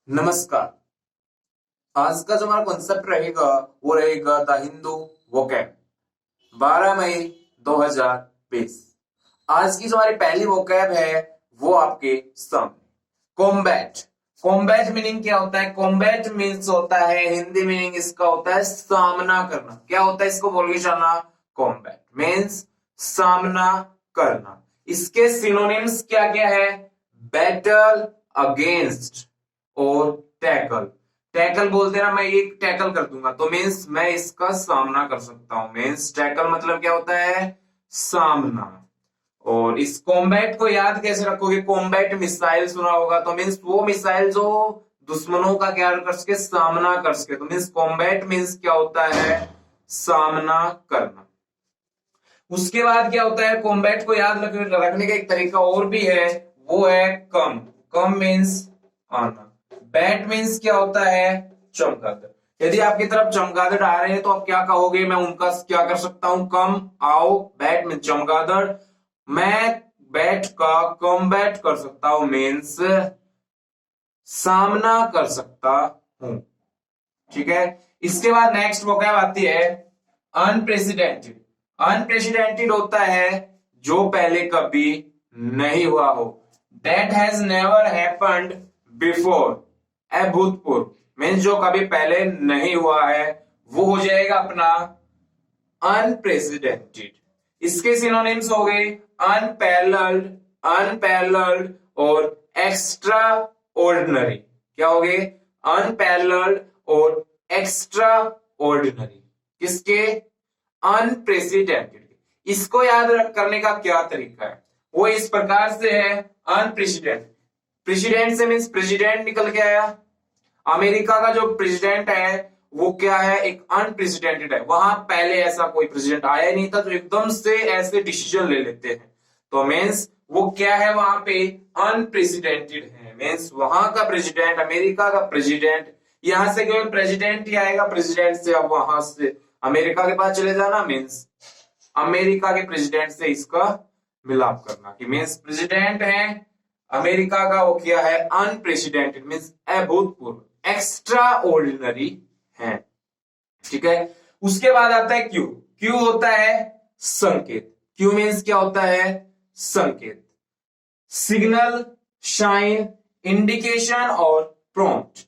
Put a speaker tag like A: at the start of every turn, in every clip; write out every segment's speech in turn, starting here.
A: नमस्कार। आज का जो हमारा कॉन्सेप्ट रहेगा वो रहेगा द हिंदू वोकैब 12 मई 2020। आज की जो हमारी पहली वोकैब है वो आपके सामने कॉम्बैट। कॉम्बैट मीनिंग क्या होता है? कॉम्बैट मीन्स होता है, हिंदी मीनिंग इसका होता है सामना करना। क्या होता है इसको बोल के चलना? कॉम्बैट मीन्स सामना करना। इसके सिनोनिम्स क्या क्या है? बैटल, अगेंस्ट और टैकल। टैकल बोलते ना, मैं ये टैकल कर दूंगा तो मीन्स मैं इसका सामना कर सकता हूं। मीन्स टैकल मतलब क्या होता है? सामना। और इस कॉम्बैट को याद कैसे रखोगे? कॉम्बैट मिसाइल सुना होगा, तो मीन्स वो मिसाइल जो दुश्मनों का क्या कर सके, सामना कर सके। तो मीन्स कॉम्बैट मीन्स क्या होता है? सामना करना। उसके बाद क्या होता है? कॉम्बैट को याद रखने का एक तरीका और भी है, वो है कम। कम मीन्स आना। बैट मीन्स क्या होता है? चमगादड़। यदि आपकी तरफ चमगादड़ आ रहे हैं तो आप क्या कहोगे? मैं उनका क्या कर सकता हूं? कम, आओ। बैट मीन्स चमगादड़, मैं बैट का कॉम्बैट कर सकता हूं मीन्स सामना कर सकता हूं। ठीक है। इसके बाद नेक्स्ट वोकैब आती है अनप्रेसिडेंटेड। अनप्रेसिडेंटेड होता है जो पहले कभी नहीं हुआ हो। That has never happened before. अभूतपूर्व मीन्स जो कभी पहले नहीं हुआ है वो हो जाएगा अपना अनप्रेसिडेंटेड। इसके सिनोनिम्स हो गए अनपैरेलल्ड, अनपैरेलल्ड और एक्स्ट्रा ऑर्डिनरी। क्या हो गए? अनपैरेलल्ड और एक्स्ट्रा ऑर्डिनरी। किसके? अनप्रेसिडेंटेड। इसको याद करने का क्या तरीका है? वो इस प्रकार से है अनप्रेसिडेंट। प्रेसिडेंट से मीन्स प्रेसिडेंट निकल के आया। अमेरिका का जो प्रेसिडेंट है वो क्या है? एक अनप्रेसिडेंटेड है। वहां पहले ऐसा कोई प्रेसिडेंट आया ही नहीं था जो एकदम से ऐसे डिसीजन ले लेते हैं। तो मीन्स वो क्या है? वहां पे अनप्रेसिडेंटेड है। मीन्स वहां का प्रेसिडेंट, अमेरिका का प्रेसिडेंट, यहां से केवल प्रेसिडेंट ही आएगा। प्रेसिडेंट से अब वहां से अमेरिका के पास चले जाना मीन्स अमेरिका के प्रेसिडेंट से इसका मिलाप करना। कि मीन्स प्रेसिडेंट है अमेरिका का, वो क्या है? अनप्रेसिडेंटेड मीन्स अभूतपूर्व, एक्स्ट्रा ऑर्डिनरी है। ठीक है। उसके बाद आता है क्यू। क्यू होता है संकेत। क्यू मीन्स क्या होता है? संकेत। सिग्नल, शाइन, इंडिकेशन और प्रॉम्प्ट।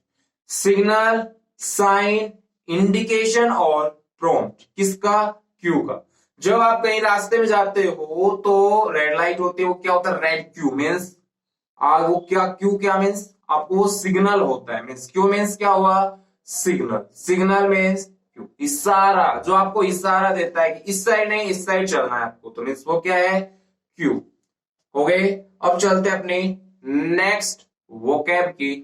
A: सिग्नल, साइन, इंडिकेशन और प्रॉम्प्ट। किसका? क्यू का। जब आप कहीं रास्ते में जाते हो तो रेड लाइट होती है, वो क्या होता है? रेड क्यू मीन्स वो क्या? क्यू क्या मीन्स आपको वो सिग्नल होता है। मीन्स क्यू मीन्स क्या हुआ? सिग्नल। सिग्नल मीन्स क्यू, इशारा। जो आपको इशारा देता है कि इस साइड नहीं इस साइड चलना है आपको, तो मीन्स वो क्या है? क्यू। हो गए। अब चलते हैं अपनी नेक्स्ट वोकैब की।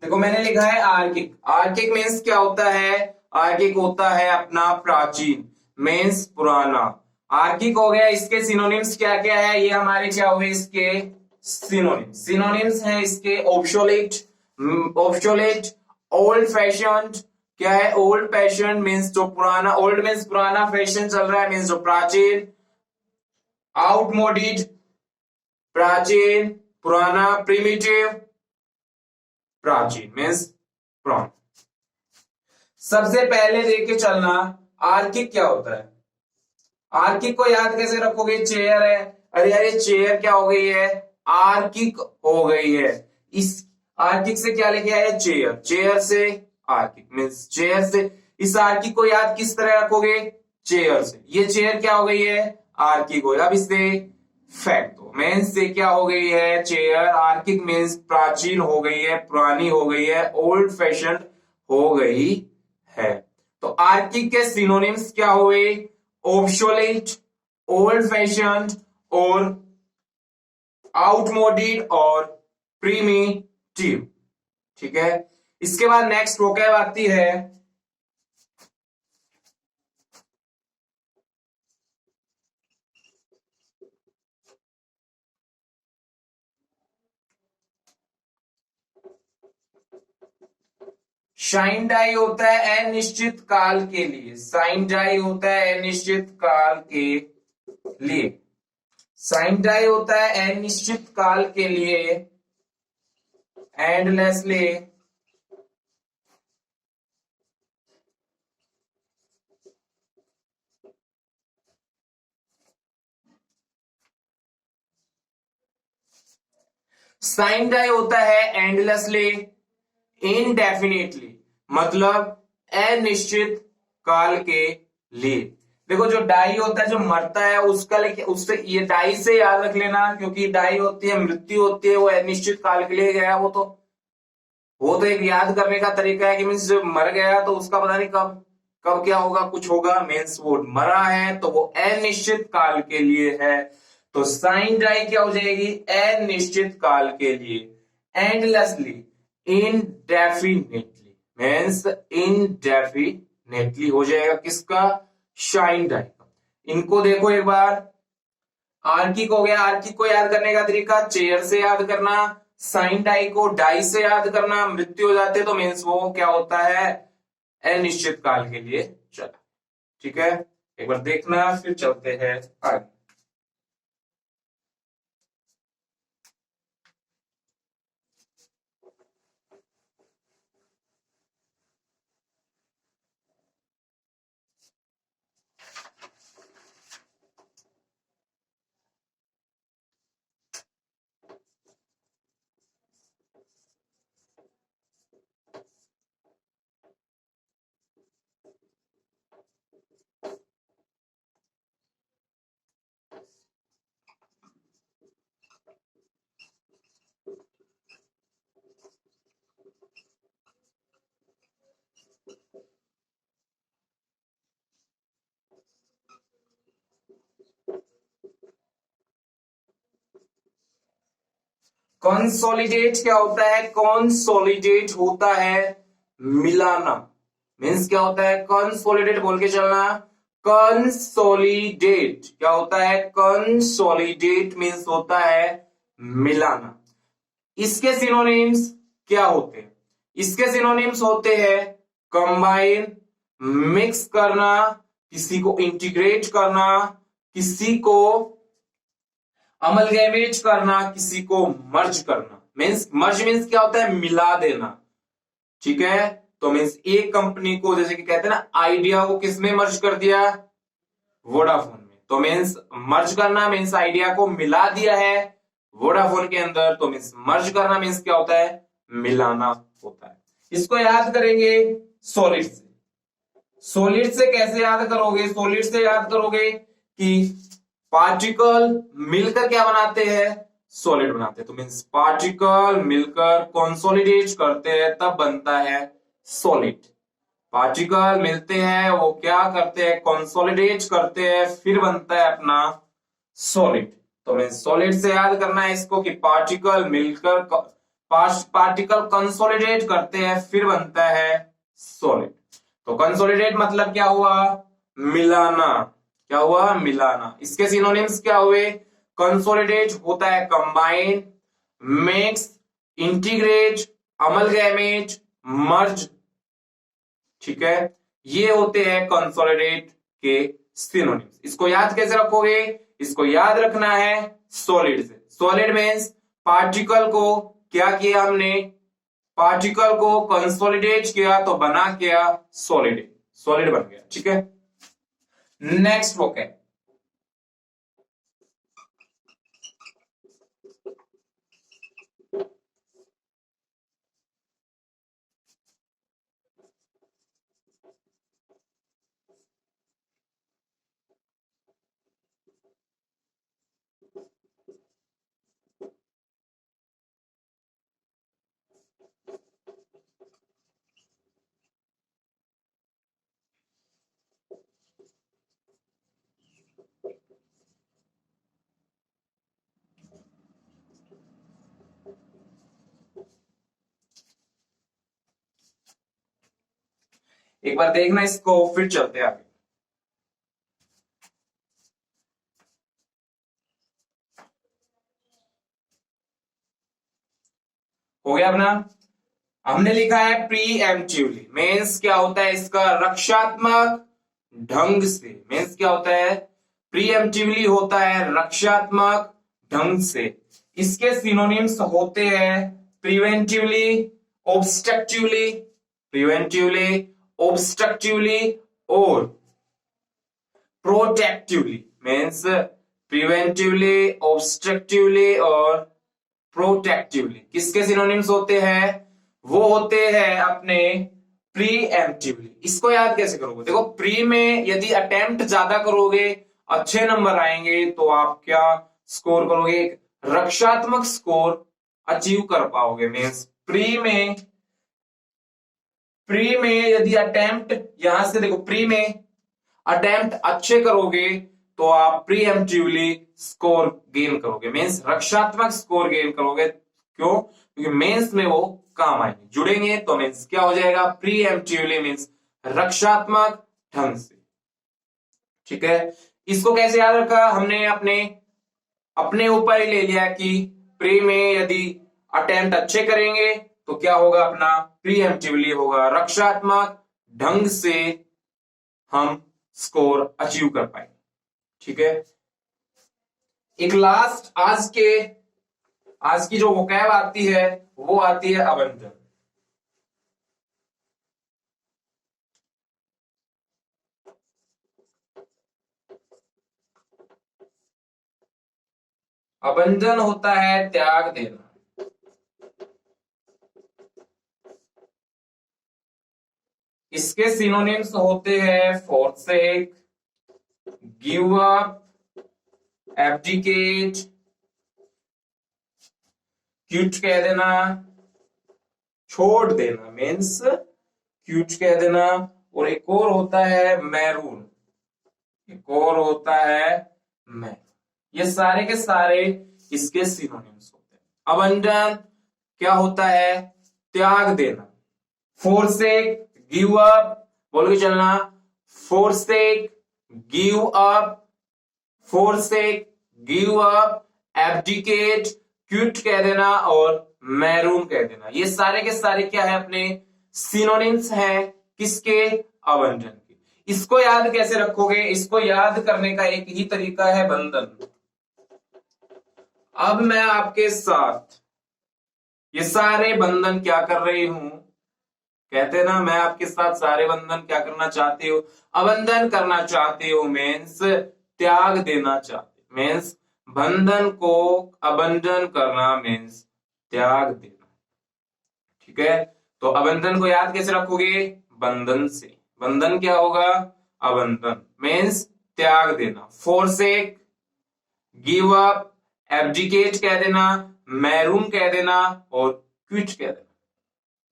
A: देखो मैंने लिखा है आर्किक। आर्किक मीन्स क्या होता है? आर्किक होता है अपना प्राचीन, मीन्स पुराना। आर्किक हो गया। इसके सिनोनिम्स क्या क्या है? ये हमारे क्या हुए इसके सिनोनिम्स? सिनोनिम्स हैं इसके ऑब्सोलेट, ऑब्सोलेट, ओल्ड फैशन्ड। क्या है? ओल्ड फैशन मीन्स जो पुराना, ओल्ड मीन्स पुराना, फैशन चल रहा है मीन्स जो प्राचीन, आउटमोडेड प्राचीन, पुराना, प्रिमिटिव प्राचीन मीन्स पुराना। सबसे पहले देख के चलना आर्किक क्या होता है। आर्किक को याद कैसे रखोगे? चेयर है, अरे यार ये चेयर क्या हो गई है? आर्किक हो गई है। इस आर्किक से क्या लेके आए, चेयर, चेयर से आर्किक मीन्स चेयर से, इस आर्किक को याद किस तरह रखोगे, चेयर से, ये चेयर क्या हो गई है, आर्किक हो, अब इसे फैक्ट दो, मीन्स से क्या हो गई है, चेयर, आर्किक मीन्स प्राचीन हो गई है, पुरानी हो गई है, ओल्ड फैशन हो गई है। तो आर्किक के सिनोनिम्स क्या हुए, ऑब्सोलेट, ओल्ड फैशन और आउटमोडेड और प्रीमिटिव। ठीक है, इसके बाद नेक्स्ट वोकैब आती है शाइन डाई, होता है अनिश्चित काल के लिए, साइन डाई होता है अनिश्चित काल के लिए, साइन डाई होता है अनिश्चित काल के लिए, एंडलेसली, साइन डाई होता है एंडलेसली, इनडेफिनेटली, मतलब अनिश्चित काल के लिए। देखो जो डाई होता है, जो मरता है उसका, लेकिन उससे ये डाई से याद रख लेना, क्योंकि डाई होती है, मृत्यु होती है, वो अनिश्चित काल के लिए गया, वो तो एक याद करने का तरीका है कि मीन्स मर गया तो उसका पता नहीं कब कब क्या होगा, कुछ होगा, मीन्स वो मरा है तो वो अनिश्चित काल के लिए है। तो साइन डाई क्या हो जाएगी, अनिश्चित काल के लिए, एंडलेसली, इनडेफिनेटली, मीन्स इनडेफिनेटली हो जाएगा किसका, शाइन डाई का। इनको देखो एक बार, आर्किक हो गया, आर्किक को याद करने का तरीका चेयर से याद करना, साइन डाई को डाई से याद करना, मृत्यु हो जाते तो मीन्स वो क्या होता है, अनिश्चित काल के लिए चला। ठीक है, एक बार देखना, फिर चलते हैं आगे। कंसोलिडेट क्या होता है, कंसोलिडेट होता है मिलाना, मीन्स क्या होता है, कंसोलिडेट बोल के चलना, कंसोलिडेट क्या होता है, कंसोलिडेट मीन्स होता है मिलाना। इसके सिनोनिम्स क्या होते हैं, इसके सिनोनिम्स होते हैं कंबाइन, मिक्स करना, किसी को इंटीग्रेट करना, किसी को अमलगैमेट करना, किसी को मर्ज करना। मीन्स मर्ज मीन्स क्या होता है, मिला देना। ठीक है, तो मीन्स एक कंपनी को, जैसे कि कहते हैं ना, आइडिया को किसमें मर्ज कर दिया, वोडाफोन में, तो मीन्स मर्ज करना मीन्स आइडिया को मिला दिया है वोडाफोन के अंदर, तो मीन्स मर्ज करना मीन्स क्या होता है, मिलाना होता है। इसको याद करेंगे सॉलिड से, सॉलिड से कैसे याद करोगे, सॉलिड से याद करोगे कि पार्टिकल मिलकर क्या बनाते हैं, सॉलिड बनाते हैं, तो मीन्स पार्टिकल मिलकर कंसोलिडेट करते हैं तब बनता है सॉलिड। पार्टिकल मिलते हैं, वो क्या करते हैं, कंसोलिडेट करते हैं, फिर बनता है अपना सॉलिड। तो मीन्स सॉलिड से याद करना है इसको कि पार्टिकल मिलकर पार्टिकल कंसोलिडेट करते हैं, फिर बनता है सॉलिड। तो कंसोलिडेट मतलब क्या हुआ, मिलाना, क्या हुआ, मिलाना। इसके सिनोनिम्स क्या हुए, कंसोलिडेट होता है कंबाइन, मिक्स, इंटीग्रेट, अमलगैमेट, मर्ज। ठीक है, ये होते हैं कंसोलिडेट के सिनोनिम्स। इसको याद कैसे रखोगे, इसको याद रखना है सॉलिड से। सॉलिड मीन्स पार्टिकल को क्या किया हमने, पार्टिकल को कंसोलिडेट किया तो बना क्या, सॉलिड, सॉलिड बन गया। ठीक है, नेक्स्ट बुक है एक बार देखना इसको, फिर चलते हैं आगे। हो गया अपना। हमने लिखा है प्रीएम्प्टिवली, मीन्स क्या होता है इसका, रक्षात्मक ढंग से। मीन्स क्या होता है, प्रीएम्प्टिवली होता है रक्षात्मक ढंग से। इसके सिनोनिम्स होते हैं प्रिवेंटिवली, ऑब्स्ट्रक्टिवली, प्रिवेंटिवली, ऑब्स्ट्रक्टिवली और प्रोटेक्टिवली। मीन्स प्रिवेंटिवली, ऑब्स्ट्रक्टिवली और प्रोटेक्टिवली किसके सिनोनिम्स होते हैं, वो होते हैं अपने प्रीएम्प्टिवली। इसको याद कैसे करोगे, देखो प्री में यदि अटेम्प्ट ज्यादा करोगे अच्छे नंबर आएंगे, तो आप क्या स्कोर करोगे, एक रक्षात्मक स्कोर अचीव कर पाओगे। मीन्स प्री में यदि अटेम्प्ट, यहां से देखो प्री में अटेम्प्ट अच्छे करोगे तो आप प्रीएम्प्टिवली स्कोर गेन करोगे, मीन्स रक्षात्मक स्कोर गेन करोगे। क्यों, क्योंकि मेंस में वो काम आएंगे, जुड़ेंगे, तो मीन्स क्या हो जाएगा, प्रीएम्प्टिवली मीन्स रक्षात्मक ढंग से। ठीक है, इसको कैसे याद रखा हमने, अपने ऊपर ही ले लिया कि प्री में यदि अटेम्प्ट अच्छे करेंगे तो क्या होगा, अपना प्रीएम्प्टिवली होगा, रक्षात्मक ढंग से हम स्कोर अचीव कर पाएंगे। ठीक है, एक लास्ट आज की जो वोकैब आती है वो आती है अबंडन। अबंडन होता है त्याग देना। इसके सिनोनिम्स होते हैं forsake, give up, abdicate, cute कह देना, छोड़ देना, मीन्स क्यूट कह देना, और एक और होता है मैरून, एक और होता है मैरून। ये सारे के सारे इसके सिनोनिम्स होते हैं। अबंडन क्या होता है, त्याग देना। forsake, गिव अप, बोल के चलना, forsake, give up, forsake, give up, abdicate, quit कह देना और मैरून कह देना। ये सारे के सारे क्या है, अपने सिनोनिम्स हैं किसके, अबंडन के। इसको याद कैसे रखोगे, इसको याद करने का एक ही तरीका है, बंधन। अब मैं आपके साथ ये सारे बंधन क्या कर रही हूं, कहते हैं ना, मैं आपके साथ सारे बंधन क्या करना चाहती हूँ, अबंधन करना चाहती हूँ, मीन्स त्याग देना चाहती, मीन्स बंधन को अबंधन करना मीन्स त्याग देना। ठीक है, तो अबंधन को याद कैसे रखोगे, बंधन से। बंधन क्या होगा, अबंधन मीन्स त्याग देना। forsake, गिव अप, एब्डिकेट कह देना, मैरून कह देना और क्विट कह देना।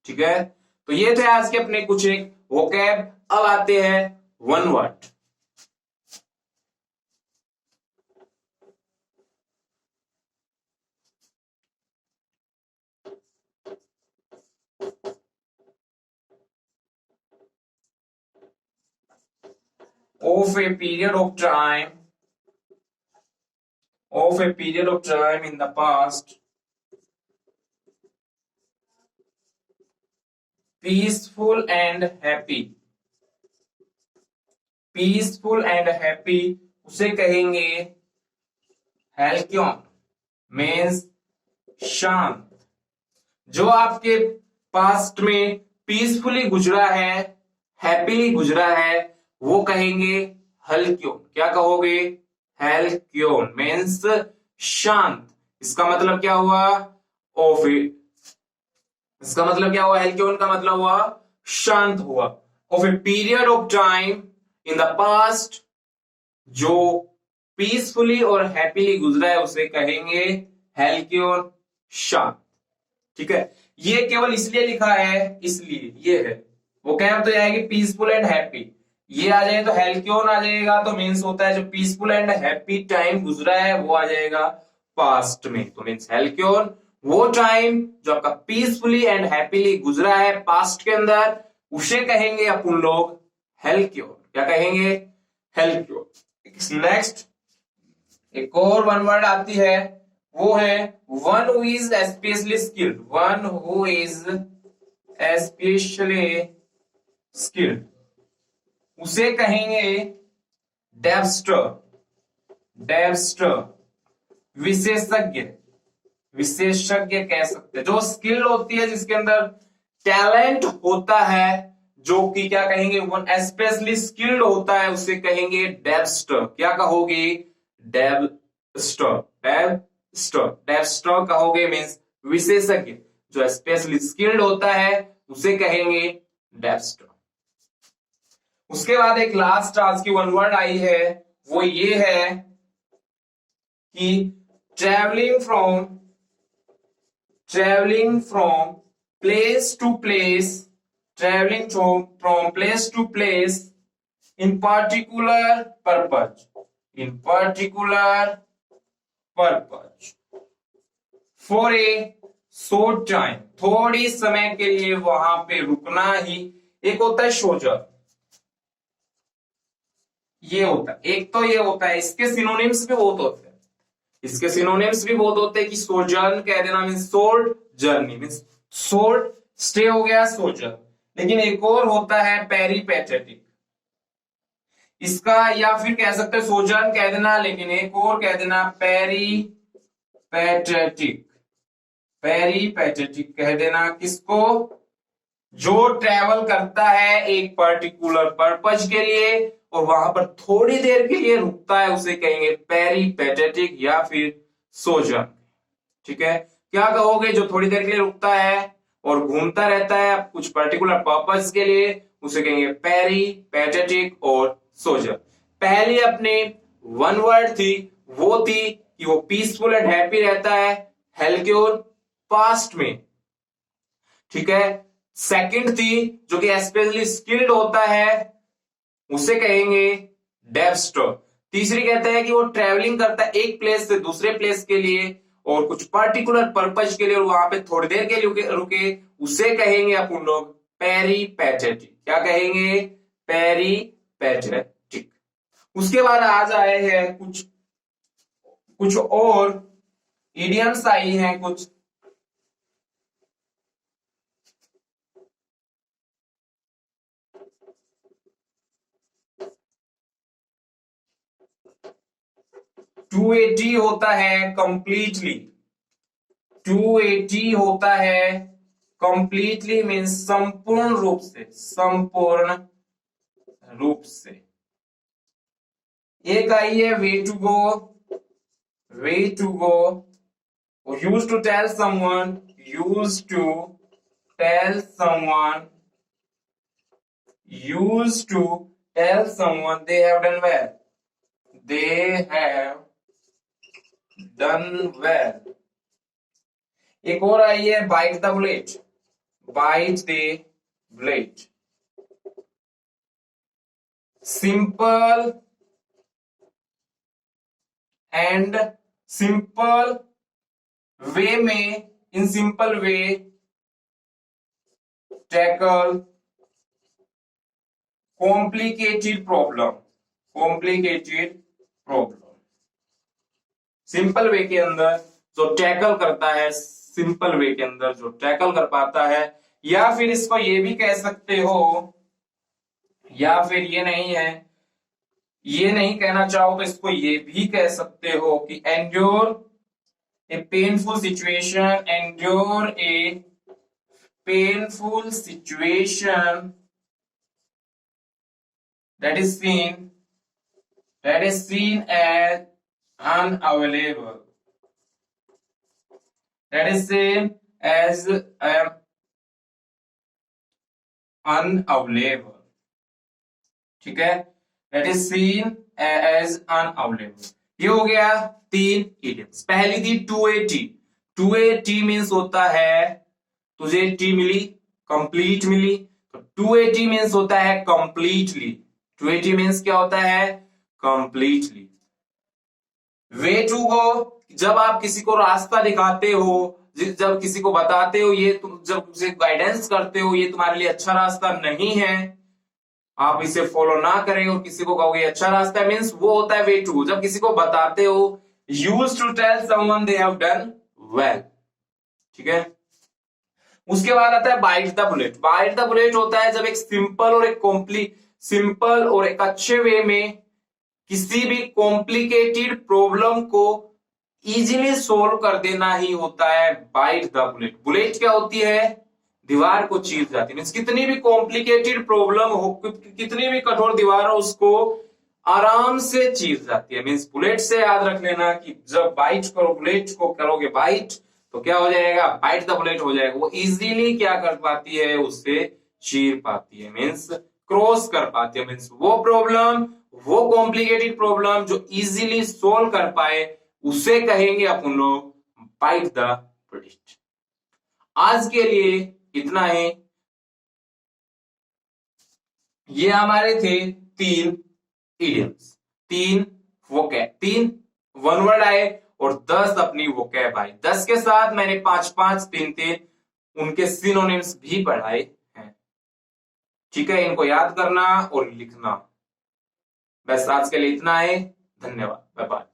A: ठीक है, तो ये थे आज के अपने कुछ एक वोकैब। अब आते हैं one word. Of a period of time in the past, peaceful and happy उसे कहेंगे हेल्क्योन, मीन्स शांत। जो आपके पास्ट में पीसफुली गुजरा है, हैप्पीली गुजरा है, वो कहेंगे हेल्क्योन। क्या कहोगे, हेल्क्योन मीन्स शांत। इसका मतलब क्या हुआ, इसका मतलब क्या हुआ, हेल्क्योन का मतलब हुआ शांत हुआ। Of a period of time in the past, जो पीसफुली और हैप्पीली गुजरा है उसे कहेंगे हेल्क्योन, शांत। ठीक है, ये केवल इसलिए लिखा है, इसलिए ये है वो कैब तो आएगी पीसफुल एंड हैप्पी, ये आ जाए तो हेल्क्योन आ जाएगा, तो मीन्स होता है जो पीसफुल एंड हैप्पी टाइम गुजरा है वो आ जाएगा पास्ट में, तो मीन्स हेल्क्योन वो टाइम जो आपका पीसफुली एंड हैप्पीली गुजरा है पास्ट के अंदर, उसे कहेंगे अपन लोग हेल्क्योर। क्या कहेंगे? हेल्क्योर। नेक्स्ट एक और वन वर्ड आती है, वो है one who is especially skilled. One who is especially skilled, उसे कहेंगे डेवस्टर। डेवस्टर विशेषज्ञ, विशेषज्ञ कह सकते हैं। जो स्किल होती है, जिसके अंदर टैलेंट होता है, जो कि क्या कहेंगे, वन एस्पेशली स्किल्ड होता है, उसे कहेंगे डेवस्टर। क्या कहोगे? डेवस्टर। डेवस्टर, डेवस्टर कहोगे मीन्स विशेषज्ञ। जो स्पेशली स्किल्ड होता है उसे कहेंगे डेवस्टर। उसके बाद एक लास्ट आज की वन वर्ड आई है, वो ये है कि travelling from place to place, travelling from place to place in particular purpose, in particular purpose for a short time, थोड़ी समय के लिए वहां पे रुकना ही एक होता है सोजर। ये होता है, एक तो ये होता है, इसके सिनोनिम्स भी बहुत होते हैं, इसके सिनोनिम्स भी बहुत होते हैं कि सोजर्न कह देना means short journey, means short stay हो गया सोजर्न। लेकिन एक और होता है पेरीपेटेटिक, इसका या फिर कह सकते हैं सोजर्न कह देना, लेकिन एक और कह देना पेरीपेटेटिक। पेरीपेटेटिक कह देना किसको? जो ट्रेवल करता है एक पर्टिकुलर पर्पज के लिए और वहां पर थोड़ी देर के लिए रुकता है, उसे कहेंगे पेरीपेटेटिक या फिर सोजर्न। ठीक है, क्या कहोगे? जो थोड़ी देर के लिए रुकता है और घूमता रहता है कुछ पर्टिकुलर पर्पज के लिए, उसे कहेंगे पेरीपेटेटिक और सोजर्न। पहली अपनी वन वर्ड थी, वो थी कि वो पीसफुल एंड हैप्पी रहता है, हेल्क्योर पास्ट में। ठीक है, सेकंड थी जो कि एस्पेशली स्किल्ड होता है, उसे कहेंगे डेवस्टर। तीसरी कहते हैं कि वो ट्रेवलिंग करता है एक प्लेस से दूसरे प्लेस के लिए और कुछ पर्टिकुलर पर्पज के लिए और वहां पे थोड़ी देर के लिए रुके, उसे कहेंगे अपन लोग पेरीपेटेटिक। क्या कहेंगे? पेरीपेटेटिक। उसके बाद आज आए हैं कुछ और इडियम्स आई हैं कुछ। टू 280 होता है कंप्लीटली, 280 होता है कंप्लीटली मीन्स संपूर्ण रूप से, संपूर्ण रूप से। एक आई है way to go, way to go, use to tell someone, use to tell someone, use to tell someone they have done well, they have done well. एक और आई है bite the bullet, bite the bullet. Simple and simple way में, in simple way tackle complicated problem, complicated problem. Simple way के अंदर जो tackle करता है, सिंपल वे के अंदर जो टैकल कर पाता है, या फिर इसको ये भी कह सकते हो, या फिर ये नहीं है, ये नहीं कहना चाहो तो इसको ये भी कह सकते हो कि endure A painful situation, endure A painful situation that is seen as unavailable, that is seen as unavailable। ठीक है, that is seen as unavailable। ये हो गया 3 idioms। पहली थी 280, 280 मीन्स होता है तुझे टी मिली, कंप्लीट मिली, तो 280 मीन्स होता है कंप्लीटली। 280 मीन्स क्या होता है? कंप्लीटली। वे टू गो, जब आप किसी को रास्ता दिखाते हो जब किसी को बताते हो ये तुम जब उसे गाइडेंस करते हो ये तुम्हारे लिए अच्छा रास्ता नहीं है, आप इसे फॉलो ना करें और किसी को कहोगे अच्छा रास्ता है, मीन्स वो होता है वे टू। जब किसी को बताते हो, use to tell someone they have done well, ठीक है। उसके बाद आता है bite the bullet. Bite the bullet होता है जब एक सिंपल और एक अच्छे वे में किसी भी कॉम्प्लिकेटेड प्रॉब्लम को इजीली सोल्व कर देना ही होता है बाइट द बुलेट। बुलेट क्या होती है? दीवार को चीर जाती है, मीन्स कितनी भी कॉम्प्लिकेटेड प्रॉब्लम हो, कितनी भी कठोर दीवार हो, उसको आराम से चीर जाती है। मीन्स बुलेट से याद रख लेना कि जब बाइट करो, बुलेट को करोगे बाइट, तो क्या हो जाएगा? बाइट द बुलेट हो जाएगा। वो इजीली क्या कर पाती है? उससे चीर पाती है, मीन्स क्रॉस कर पाती है। मीन्स वो प्रॉब्लम, वो कॉम्प्लिकेटेड प्रॉब्लम जो इजीली सोल्व कर पाए, उसे कहेंगे अपन लोग बाइट द बुलेट। आज के लिए इतना है। ये हमारे थे 3 इडियम्स, 3 वन वर्ड आए और 10 अपनी वोकैब आई। 10 के साथ मैंने 5-5 3-3 उनके सिनोनिम्स भी पढ़ाए हैं, ठीक है। इनको याद करना और लिखना। बस आज के लिए इतना है। धन्यवाद, बाय बाय।